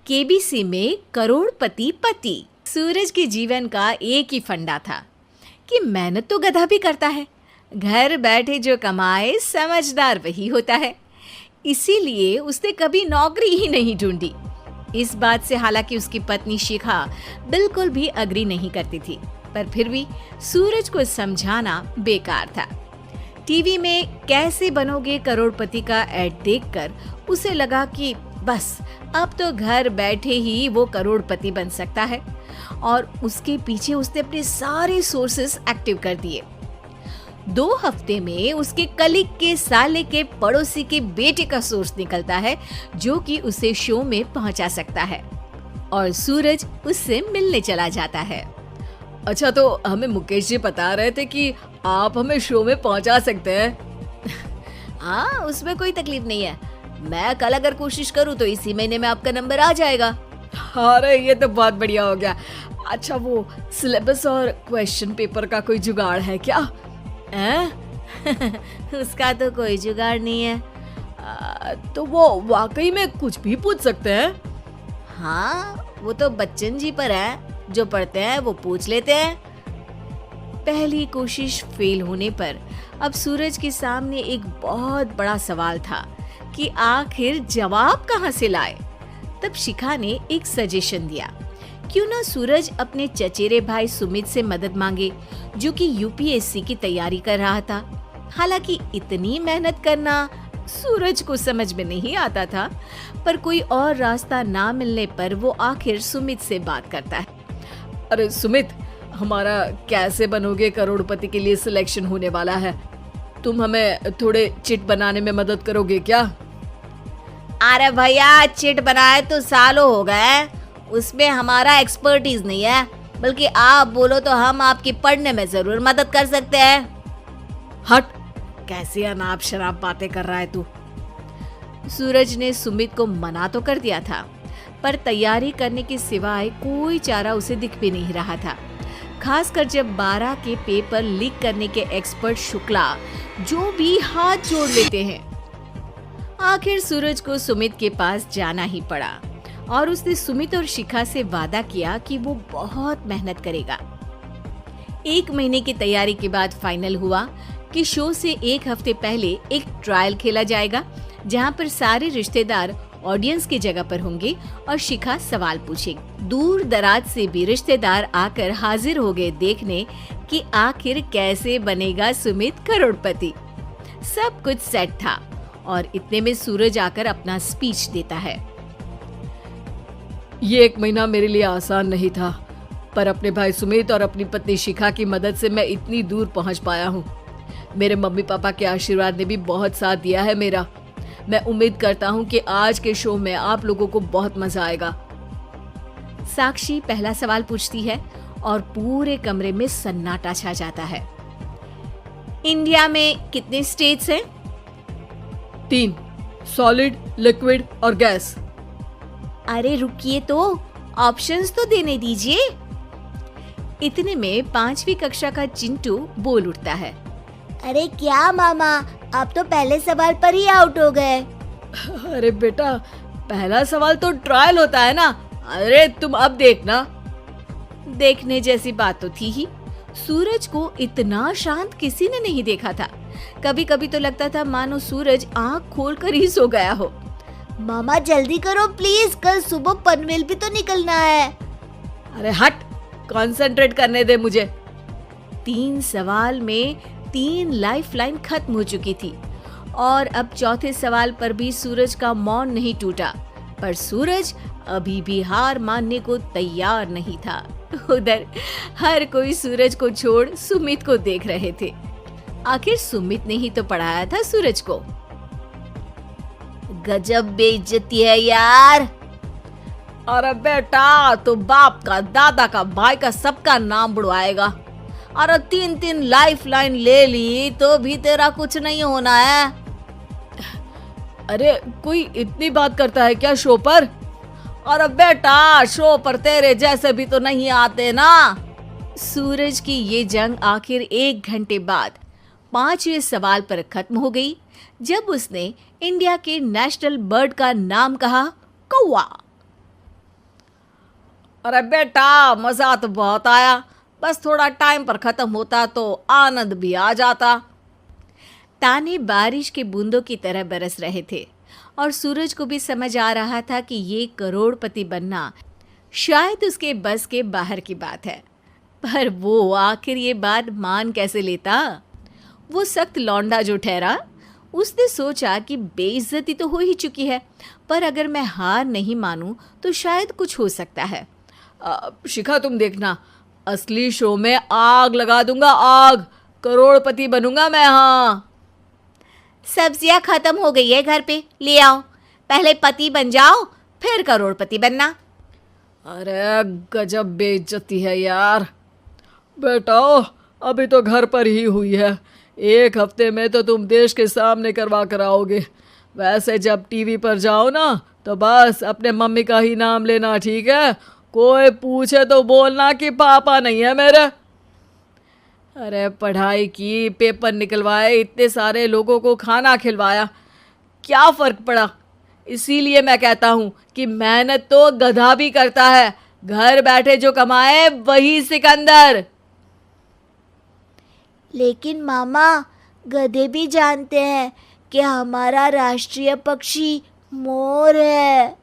KBC में करोड़पति पति। सूरज के जीवन का एक ही फंडा था कि मेहनत तो गधा भी करता है, घर बैठे जो कमाए समझदार वही होता है। इसीलिए उसने कभी नौकरी ही नहीं ढूंढी। इस बात से हालांकि उसकी पत्नी शिखा बिल्कुल भी अग्री नहीं करती थी, पर फिर भी सूरज को समझाना बेकार था। टीवी में कैसे बनोगे करोड़पति का ऐड देखकर उसे लगा कि बस अब तो घर बैठे ही वो करोड़पति बन सकता है, और उसके पीछे उसने अपने सारे सोर्सेस एक्टिव कर दिए। 2 हफ्ते में उसके कलीग के साले के पड़ोसी के बेटे का सोर्स निकलता है जो कि उसे शो में पहुंचा सकता है, और सूरज उससे मिलने चला जाता है। अच्छा, तो हमें मुकेश जी बता रहे थे कि आप हमें शो में पहुंचा सकते हैं। हाँ, उसमें कोई तकलीफ नहीं है। मैं कल अगर कोशिश करूँ तो इसी महीने में आपका नंबर आ जाएगा। अरे ये तो बहुत बढ़िया हो गया। अच्छा, वो सिलेबस और क्वेश्चन पेपर का कोई जुगाड़ है क्या? उसका तो कोई जुगाड़ नहीं है। तो वो वाकई में कुछ भी पूछ सकते हैं? हाँ, वो तो बच्चन जी पर है, जो पढ़ते हैं वो पूछ लेते हैं। पहली कोशिश फेल होने पर अब सूरज के सामने एक बहुत बड़ा सवाल था कि आखिर जवाब कहाँ से लाए। तब शिखा ने एक सजेशन दिया, क्यों ना सूरज अपने चचेरे भाई सुमित से मदद मांगे, जो कि यूपीएससी की तैयारी कर रहा था। हालांकि इतनी मेहनत करना सूरज को समझ में नहीं आता था, पर कोई और रास्ता ना मिलने पर वो आखिर सुमित से बात करता है। अरे सुमित, हमारा कैसे बनोगे करोड़पति के लिए सिलेक्शन होने वाला है, तुम हमें थोड़े चिट बनाने में मदद करोगे क्या? अरे भैया, चिट बनाए तो सालों हो गए, उसमें हमारा एक्सपर्टीज नहीं है, बल्कि आप बोलो तो हम आपकी पढ़ने में जरूर मदद कर सकते हैं। हट, कैसी अनाप शराब बातें कर रहा है तू। सूरज ने सुमित को मना तो कर दिया था, पर तैयारी करने के सिवाय कोई चारा उसे दिख भी नहीं रहा था, खासकर जब 12 के पेपर लीक करने के एक्सपर्ट शुक्ला जो भी हाथ जोड़ लेते हैं। आखिर सूरज को सुमित के पास जाना ही पड़ा, और उसने सुमित और शिखा से वादा किया कि वो बहुत मेहनत करेगा। 1 महीने की तैयारी के बाद फाइनल हुआ कि शो से 1 हफ्ते पहले एक ट्रायल खेला जाएगा, जहां पर सारे रिश्तेदार ऑडियंस की जगह पर होंगे और शिखा सवाल पूछेगी। दूर दराज से भी रिश्तेदार आकर हाजिर हो गए देखने कि आखिर कैसे बनेगा सुमित करोड़पति। सब कुछ सेट था, और इतने में सूरज आकर अपना स्पीच देता है। ये 1 महीना मेरे लिए आसान नहीं था, पर अपने भाई सुमित और अपनी पत्नी शिखा की मदद से मैं इतनी दूर पहुंच पाया हूँ। मेरे मम्मी पापा के आशीर्वाद ने भी बहुत साथ दिया है मेरा। मैं उम्मीद करता हूँ कि आज के शो में आप लोगों को बहुत मजा आएगा। साक्षी पहला सवाल पूछती है और पूरे कमरे में सन्नाटा छा जाता है। इंडिया में कितने स्टेट्स हैं? 3, सॉलिड, लिक्विड और गैस। अरे रुकिए, तो ऑप्शंस तो देने दीजिए। इतने में 5वीं कक्षा का चिंटू बोल उठता है। अरे क्या मामा, आप तो पहले सवाल पर ही आउट हो गए। अरे बेटा, पहला सवाल तो ट्रायल होता है ना। अरे तुम अब देखना। देखने जैसी बात तो थी ही। सूरज को इतना शांत किसी ने नहीं देखा था। कभी कभी तो लगता था मानो सूरज आंख खोलकर ही सो गया हो। मामा जल्दी करो प्लीज, कल सुबह पनवेल भी तो निकलना है। अरे हट, कंसंट्रेट करने दे मुझे। 3 सवाल में 3 लाइफलाइन खत्म हो चुकी थी, और अब चौथे सवाल पर भी सूरज का मौन नहीं टूटा। पर सूरज अभी भी हार मानने को तैयार नहीं था। उधर हर कोई सूरज को छोड़ सुमित को देख रहे थे। आखिर सुमित ने ही तो पढ़ाया था सूरज को। गजब बेइज्जती है यार। अरे बेटा, तो बाप का, दादा का, भाई का, सबका नाम बुड़वाएगा। अरे 3 लाइफलाइन ले ली तो भी तेरा कुछ नहीं होना है। अरे कोई इतनी बात करता है क्या शो पर? अरे बेटा, शो पर तेरे जैसे भी तो नहीं आते ना। सूरज की ये जंग आखिर 1 घंटे बाद 5वें सवाल पर खत्म हो गई, जब उसने इंडिया के नेशनल बर्ड का नाम कहा, कौवा। अरे बेटा, मजा तो बहुत आया, बस थोड़ा टाइम पर खत्म होता तो आनंद भी आ जाता। ताने बारिश के बूंदों की तरह बरस रहे थे और सूरज को भी समझ आ रहा था कि ये करोड़पति बनना शायद उसके बस के बाहर की बात है। पर वो आखिर ये बात मान कैसे लेता? वो सख्त लौंडा जो ठहरा, उसने सोचा कि बेइज्जती तो हो ही चुकी है, पर अगर मैं हार नहीं मानूं तो शायद कुछ हो सकता है। शिखा, तुम देखना, असली शो में आग लगा दूंगा, आग, करोड़पति बनूंगा मैं। हाँ, सब्जियां खत्म हो गई है घर पे, ले आओ। पहले पति बन जाओ, फिर करोड़पति बनना। अरे गजब बेइज्जती है यार। बेटा, अभी तो घर पर ही हुई है, 1 हफ्ते में तो तुम देश के सामने करवा कर आओगे। वैसे जब टीवी पर जाओ ना तो बस अपने मम्मी का ही नाम लेना, ठीक है? कोई पूछे तो बोलना कि पापा नहीं है मेरे। अरे पढ़ाई की, पेपर निकलवाए, इतने सारे लोगों को खाना खिलवाया, क्या फ़र्क पड़ा? इसीलिए मैं कहता हूँ कि मेहनत तो गधा भी करता है, घर बैठे जो कमाए वही सिकंदर। लेकिन मामा, गधे भी जानते हैं कि हमारा राष्ट्रीय पक्षी मोर है।